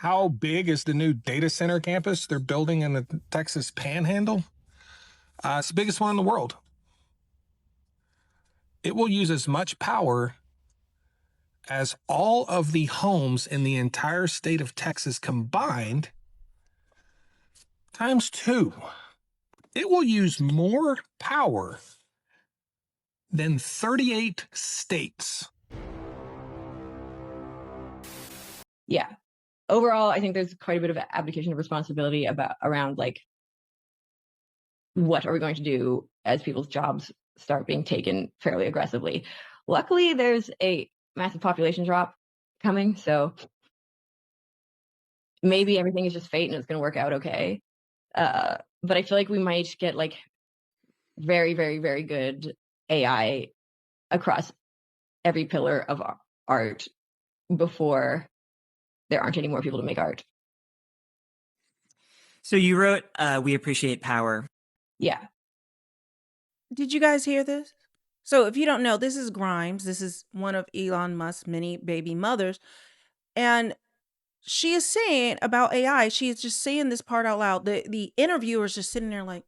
How big is the new data center campus they're building in the Texas Panhandle? It's the biggest one in the world. It will use as much power as all of the homes in the entire state of Texas combined times 2. It will use more power than 38 states. Yeah. Overall, I think there's quite a bit of abdication of responsibility around like what are we going to do as people's jobs start being taken fairly aggressively. Luckily, there's a massive population drop coming, so maybe everything is just fate and it's going to work out okay. But I feel like we might get like very, very, very good AI across every pillar of art before there aren't any more people to make art. So you wrote, "We appreciate power." Yeah. Did you guys hear this? So if you don't know, this is Grimes. This is one of Elon Musk's many baby mothers. And she is saying about AI, she is just saying this part out loud. The interviewer is just sitting there like,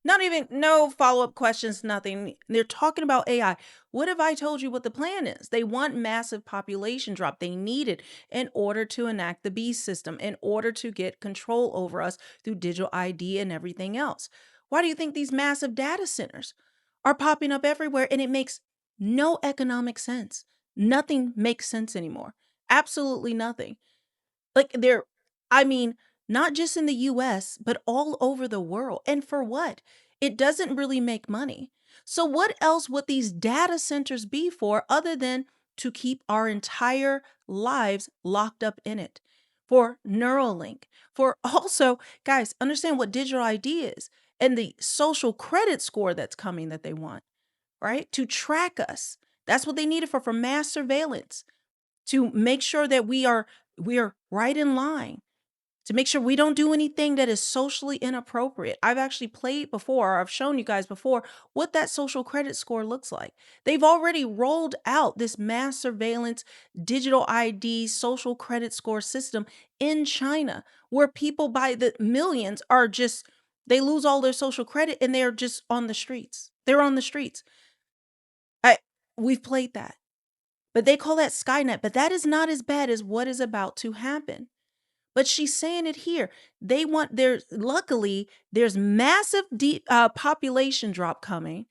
not even, no follow-up questions, nothing. They're talking about AI. What if I told you what the plan is? They want massive population drop. They need it in order to enact the beast system, in order to get control over us through digital ID and everything else. Why do you think these massive data centers are popping up everywhere? And it makes no economic sense. Nothing makes sense anymore. Absolutely nothing. Like I mean, not just in the US, but all over the world. And for what? It doesn't really make money. So what else would these data centers be for other than to keep our entire lives locked up in it? For Neuralink, for also, guys, understand what digital ID is and the social credit score that's coming that they want, right? To track us. That's what they need it for mass surveillance, to make sure that we are right in line, to make sure we don't do anything that is socially inappropriate. I've actually played before, or I've shown you guys before what that social credit score looks like. They've already rolled out this mass surveillance digital ID social credit score system in China, where people by the millions are just, they lose all their social credit and they're just on the streets. They're on the streets. We've played that. But they call that Skynet, but that is not as bad as what is about to happen. But she's saying it here. They want luckily, there's massive population drop coming,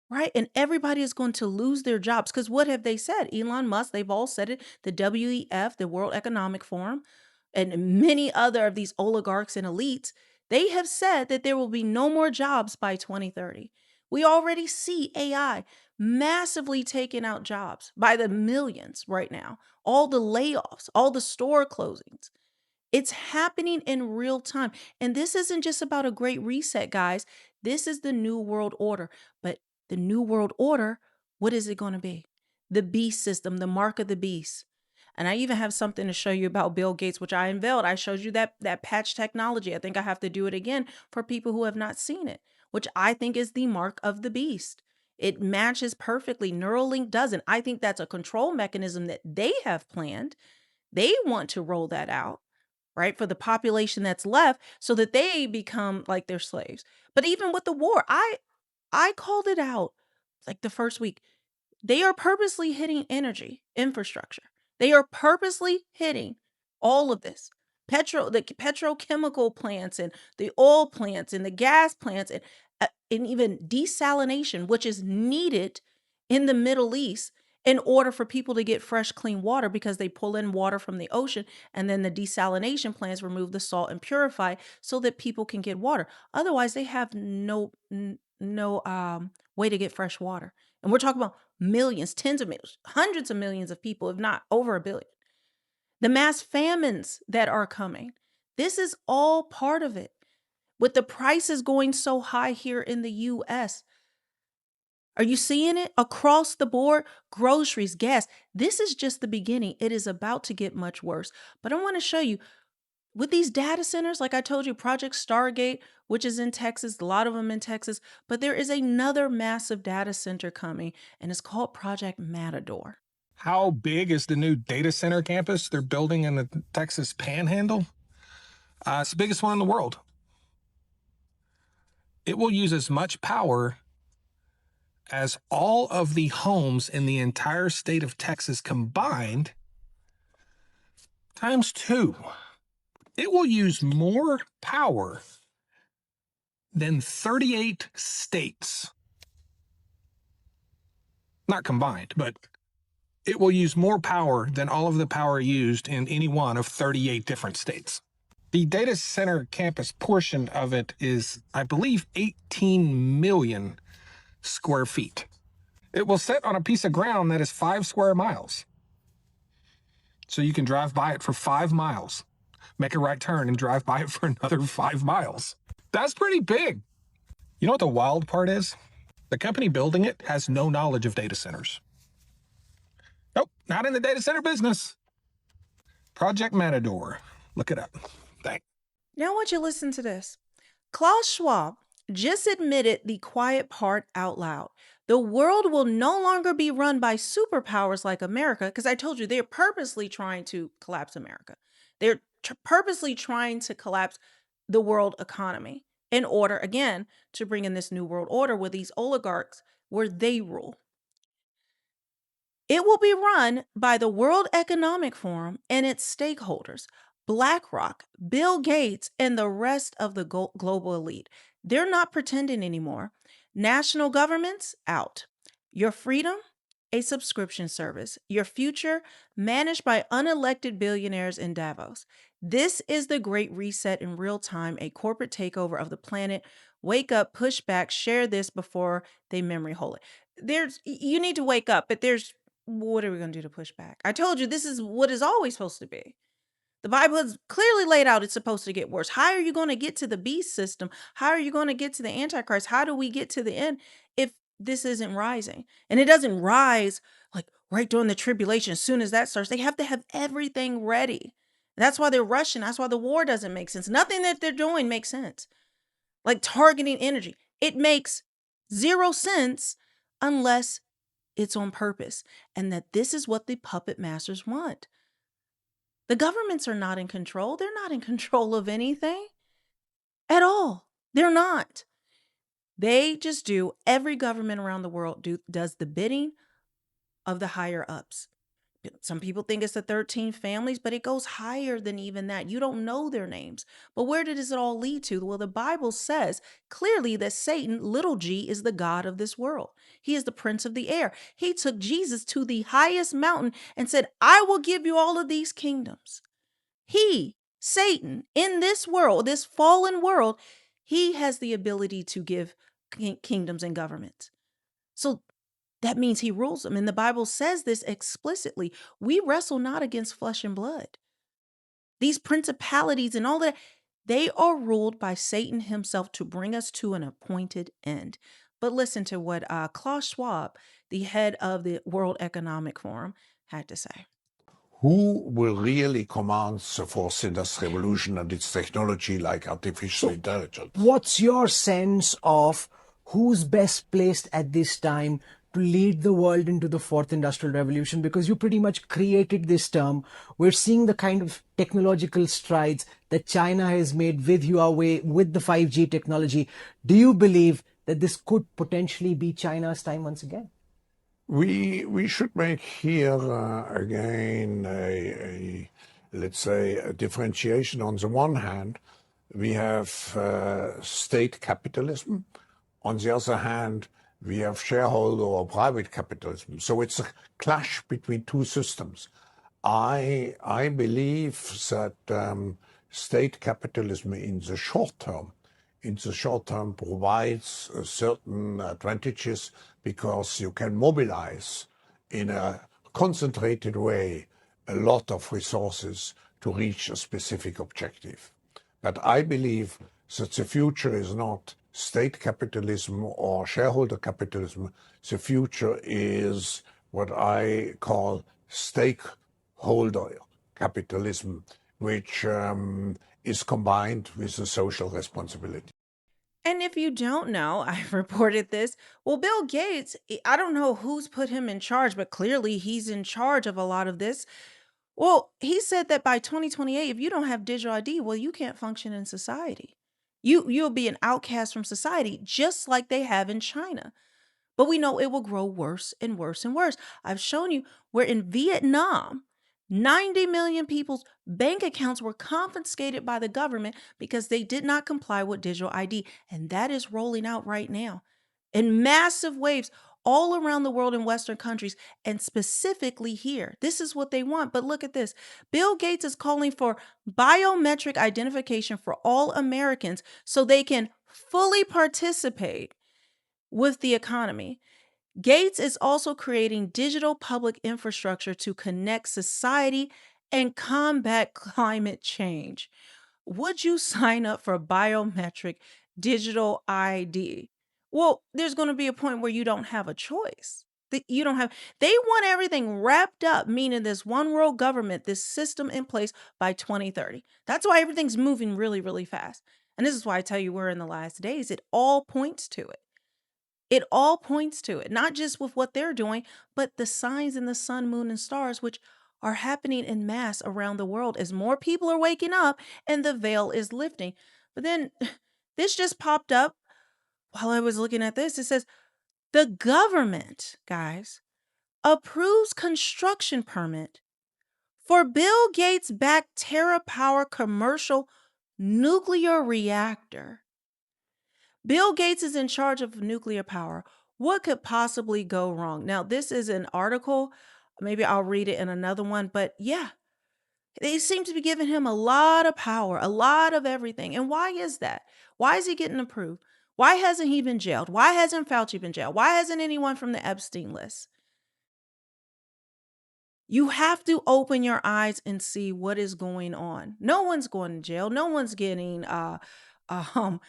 right? And everybody is going to lose their jobs. Because what have they said? Elon Musk, they've all said it. The WEF, the World Economic Forum, and many other of these oligarchs and elites, they have said that there will be no more jobs by 2030. We already see AI massively taking out jobs by the millions right now. All the layoffs, all the store closings. It's happening in real time. And this isn't just about a great reset, guys. This is the new world order. But the new world order, what is it going to be? The beast system, the mark of the beast. And I even have something to show you about Bill Gates, which I unveiled. I showed you that patch technology. I think I have to do it again for people who have not seen it, which I think is the mark of the beast. It matches perfectly. Neuralink doesn't. I think that's a control mechanism that they have planned. They want to roll that out, right, for the population that's left so that they become like their slaves. But even with the war, I called it out like the first week. They are purposely hitting energy infrastructure. They are purposely hitting all of this. The petrochemical plants and the oil plants and the gas plants and even desalination, which is needed in the Middle East in order for people to get fresh, clean water, because they pull in water from the ocean and then the desalination plants remove the salt and purify so that people can get water. Otherwise, they have no way to get fresh water. And we're talking about millions, tens of millions, hundreds of millions of people, if not over a billion. The mass famines that are coming. This is all part of it. With the prices going so high here in the US, are you seeing it across the board? Groceries, gas. This is just the beginning. It is about to get much worse. But I want to show you with these data centers, like I told you, Project Stargate, which is in Texas, a lot of them in Texas, but there is another massive data center coming, and it's called Project Matador. How big is the new data center campus they're building in the Texas Panhandle? It's the biggest one in the world. It will use as much power as all of the homes in the entire state of Texas combined times 2. It will use more power than 38 states. Not combined, but it will use more power than all of the power used in any one of 38 different states. The data center campus portion of it is, I believe, 18 million square feet. It will sit on a piece of ground that is 5 square miles. So you can drive by it for 5 miles, make a right turn, and drive by it for another 5 miles. That's pretty big. You know what the wild part is? The company building it has no knowledge of data centers. Nope, not in the data center business. Project Matador. Look it up. Thanks. Now I want you to listen to this. Klaus Schwab just admitted the quiet part out loud. The world will no longer be run by superpowers like America, because I told you they're purposely trying to collapse America. They're purposely trying to collapse the world economy in order, again, to bring in this new world order with these oligarchs where they rule. It will be run by the World Economic Forum and its stakeholders, BlackRock, Bill Gates, and the rest of the global elite. They're not pretending anymore. National governments, out. Your freedom, a subscription service. Your future, managed by unelected billionaires in Davos. This is the Great Reset in real time, a corporate takeover of the planet. Wake up, push back, share this before they memory hole it. You need to wake up, but what are we going to do to push back? I told you this is what is always supposed to be. The Bible has clearly laid out it's supposed to get worse. How are you going to get to the beast system? How are you going to get to the Antichrist? How do we get to the end if this isn't rising? And it doesn't rise like right during the tribulation. As soon as that starts, they have to have everything ready. That's why they're rushing. That's why the war doesn't make sense. Nothing that they're doing makes sense. Like targeting energy. It makes 0 sense unless it's on purpose. And that this is what the puppet masters want. The governments are not in control. They're not in control of anything at all. They're not. They just do, every government around the world does the bidding of the higher ups. Some people think it's the 13 families, but it goes higher than even that. You don't know their names. But where does it all lead to? Well, the Bible says clearly that Satan, little g, is the god of this world. He is the prince of the air. He took Jesus to the highest mountain and said, I will give you all of these kingdoms. He, Satan, in this world, this fallen world, he has the ability to give kingdoms and governments. So that means he rules them. And the Bible says this explicitly. We wrestle not against flesh and blood. These principalities and all that, they are ruled by Satan himself to bring us to an appointed end. But listen to what Klaus Schwab, the head of the World Economic Forum, had to say. Who will really command the fourth industrial revolution and its technology like artificial intelligence? What's your sense of who's best placed at this time to lead the world into the fourth industrial revolution? Because you pretty much created this term. We're seeing the kind of technological strides that China has made with Huawei, with the 5G technology. Do you believe that this could potentially be China's time once again? We should make here again let's say a differentiation. On the one hand, we have state capitalism. On the other hand, we have shareholder or private capitalism. So it's a clash between two systems. I believe that state capitalism in the short term provides certain advantages because you can mobilize in a concentrated way a lot of resources to reach a specific objective. But I believe that the future is not state capitalism or shareholder capitalism. The future is what I call stakeholder capitalism, which is combined with a social responsibility. And if you don't know, I've reported this. Well, Bill Gates, I don't know who's put him in charge, but clearly he's in charge of a lot of this. Well, he said that by 2028, if you don't have digital ID, well, you can't function in society. You'll be an outcast from society, just like they have in China. But we know it will grow worse and worse and worse. I've shown you where in Vietnam, 90 million people's bank accounts were confiscated by the government because they did not comply with digital ID. And that is rolling out right now in massive waves all around the world in Western countries and specifically here. This is what they want. But look at this. Bill Gates is calling for biometric identification for all Americans so they can fully participate with the economy. Gates is also creating digital public infrastructure to connect society and combat climate change. Would you sign up for biometric digital ID? Well, there's going to be a point where you don't have a choice. That you don't have, they want everything wrapped up, meaning this one world government, this system in place by 2030. That's why everything's moving really, really fast. And this is why I tell you we're in the last days. It all points to it. It all points to it, not just with what they're doing, but the signs in the sun, moon, and stars, which are happening in mass around the world as more people are waking up and the veil is lifting. But then this just popped up while I was looking at this. It says the government, guys, approves construction permit for Bill Gates backed TerraPower commercial nuclear reactor. Bill Gates is in charge of nuclear power. What could possibly go wrong? Now, this is an article. Maybe I'll read it in another one. But yeah, they seem to be giving him a lot of power, a lot of everything. And why is that? Why is he getting approved? Why hasn't he been jailed? Why hasn't Fauci been jailed? Why hasn't anyone from the Epstein list? You have to open your eyes and see what is going on. No one's going to jail. No one's getting um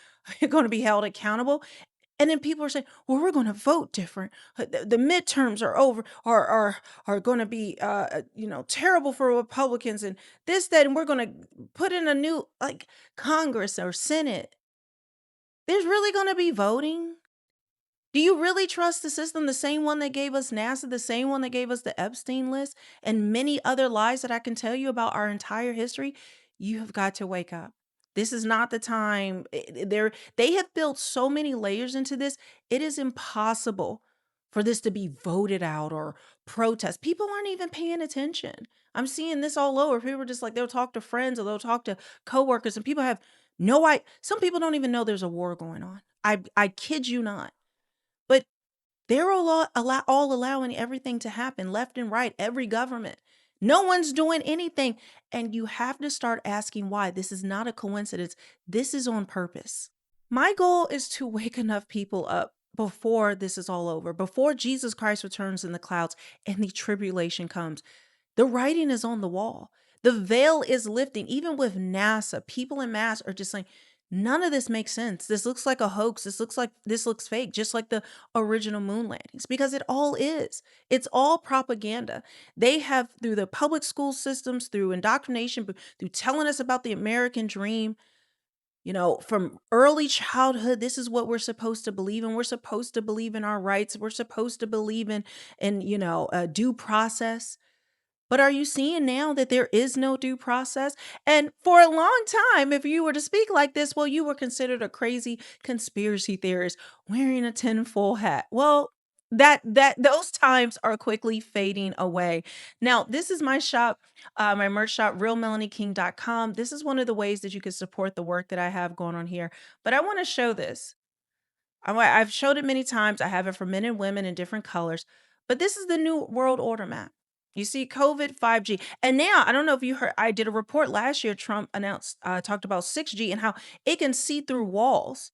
going to be held accountable. And then people are saying, "Well, we're going to vote different. The midterms are over, are going to be, terrible for Republicans, and this, that, and we're going to put in a new Congress or Senate." There's really going to be voting. Do you really trust the system? The same one that gave us NASA, the same one that gave us the Epstein list, and many other lies that I can tell you about our entire history? You have got to wake up. This is not the time. They have built so many layers into this. It is impossible for this to be voted out or protest. People aren't even paying attention. I'm seeing this all over. People are just like, they'll talk to friends or they'll talk to coworkers, and people have no idea. Some people don't even know there's a war going on. I kid you not. But they're all allowing everything to happen left and right, every government. No one's doing anything. And you have to start asking why. This is not a coincidence. This is on purpose. My goal is to wake enough people up before this is all over, before Jesus Christ returns in the clouds and the tribulation comes. The writing is on the wall. The veil is lifting. Even with NASA, people in mass are just saying, none of this makes sense. This looks like a hoax. This looks fake, just like the original moon landings, because it all is. It's all propaganda. They have, through the public school systems, through indoctrination, through telling us about the American dream, from early childhood, this is what we're supposed to believe in. We're supposed to believe in our rights. We're supposed to believe in due process. But are you seeing now that there is no due process? And for a long time, if you were to speak like this, well, you were considered a crazy conspiracy theorist wearing a tinfoil hat. Well, that those times are quickly fading away. Now, this is my shop, my merch shop, realmelanieking.com. This is one of the ways that you can support the work that I have going on here. But I want to show this. I've showed it many times. I have it for men and women in different colors. But this is the new world order map. You see COVID, 5G. And now, I don't know if you heard, I did a report last year. Trump talked about 6G and how it can see through walls,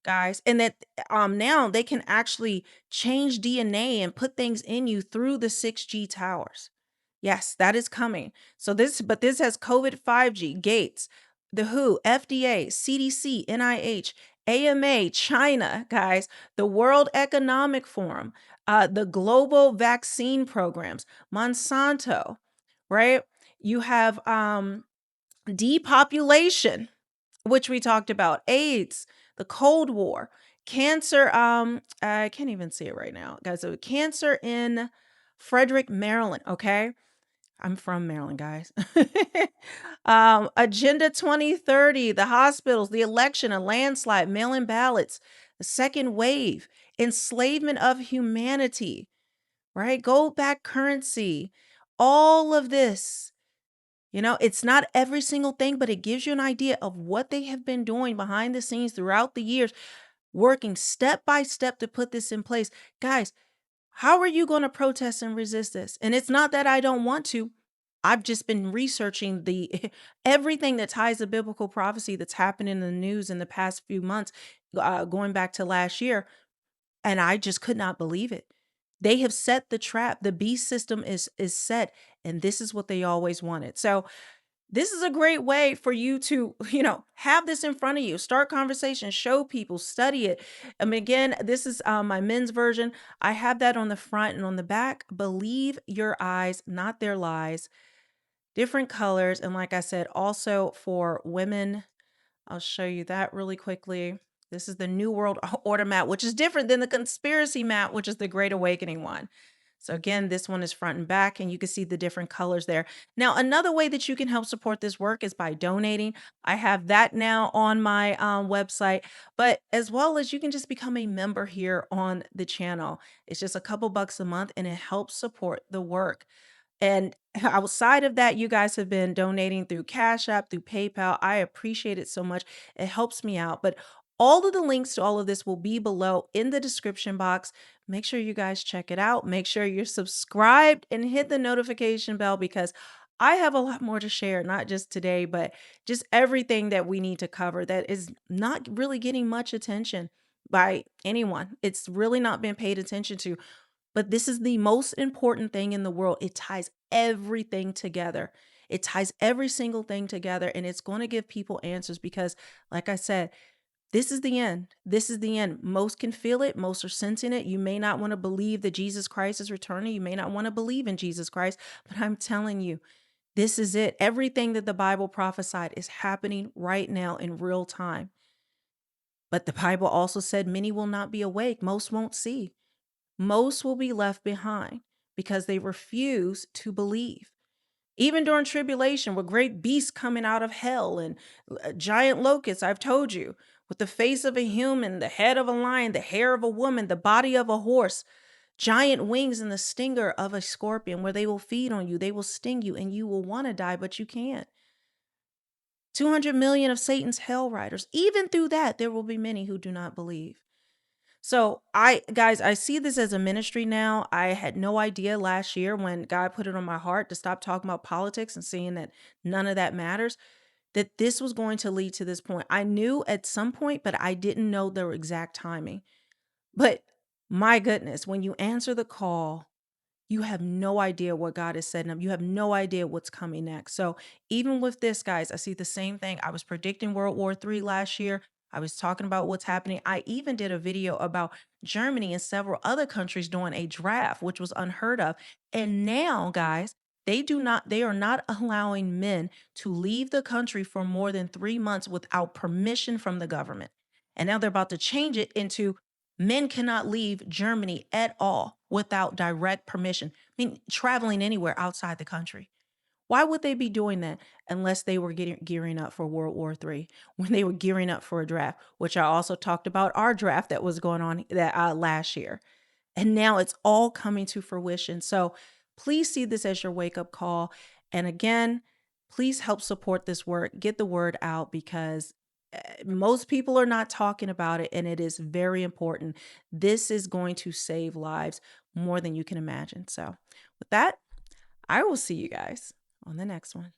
guys. And that now they can actually change DNA and put things in you through the 6G towers. Yes, that is coming. But this has COVID, 5G, Gates, the WHO, FDA, CDC, NIH, AMA, China, guys, the World Economic Forum, the global vaccine programs, Monsanto, right? You have depopulation, which we talked about, AIDS, the Cold War, cancer. I can't even see it right now, guys. So cancer in Frederick, Maryland. Okay. I'm from Maryland, guys. Agenda 2030, the hospitals, the election, a landslide, mail-in ballots, the second wave, enslavement of humanity, right? Gold-backed currency, all of this. It's not every single thing, but it gives you an idea of what they have been doing behind the scenes throughout the years, working step by step to put this in place. Guys, how are you going to protest and resist this? And it's not that I don't want to. I've just been researching the everything that ties to biblical prophecy that's happened in the news in the past few months, going back to last year, and I just could not believe it. They have set the trap. The beast system is set, and this is what they always wanted. So this is a great way for you to, have this in front of you. Start conversation, show people, study it. Again, this is my men's version. I have that on the front and on the back. Believe your eyes, not their lies. Different colors. And like I said, also for women, I'll show you that really quickly. This is the New World Order map, which is different than the conspiracy map, which is the Great Awakening one. So again, this one is front and back, and you can see the different colors there. Now, another way that you can help support this work is by donating. I have that now on my website, but as well as you can just become a member here on the channel. It's just a couple bucks a month, and it helps support the work. And outside of that, you guys have been donating through Cash App, through PayPal. I appreciate it so much. It helps me out. But all of the links to all of this will be below in the description box. Make sure you guys check it out. Make sure you're subscribed and hit the notification bell, because I have a lot more to share, not just today, but just everything that we need to cover that is not really getting much attention by anyone. It's really not been paid attention to. But this is the most important thing in the world. It ties everything together. It ties every single thing together, and it's going to give people answers because, like I said, this is the end. This is the end. Most can feel it. Most are sensing it. You may not want to believe that Jesus Christ is returning. You may not want to believe in Jesus Christ, but I'm telling you, this is it. Everything that the Bible prophesied is happening right now in real time. But the Bible also said many will not be awake. Most won't see. Most will be left behind because they refuse to believe. Even during tribulation, with great beasts coming out of hell and giant locusts, I've told you, with the face of a human, the head of a lion, the hair of a woman, the body of a horse, giant wings, and the stinger of a scorpion, where they will feed on you, they will sting you, and you will want to die, but you can't. 200 million of Satan's hell riders. Even through that, there will be many who do not believe. So I see this as a ministry now. I had no idea last year when God put it on my heart to stop talking about politics and seeing that none of that matters, that this was going to lead to this point. I knew at some point, but I didn't know the exact timing. But my goodness, when you answer the call, you have no idea what God is setting up. You have no idea what's coming next. So even with this, guys, I see the same thing. I was predicting World War III last year. I was talking about what's happening. I even did a video about Germany and several other countries doing a draft, which was unheard of. And now, guys, they are not allowing men to leave the country for more than 3 months without permission from the government. And now they're about to change it into men cannot leave Germany at all without direct permission. I mean, traveling anywhere outside the country. Why would they be doing that unless they were gearing up for World War III, when they were gearing up for a draft, which I also talked about our draft that was going on that last year. And now it's all coming to fruition. So please see this as your wake-up call. And again, please help support this work. Get the word out, because most people are not talking about it, and it is very important. This is going to save lives more than you can imagine. So with that, I will see you guys on the next one.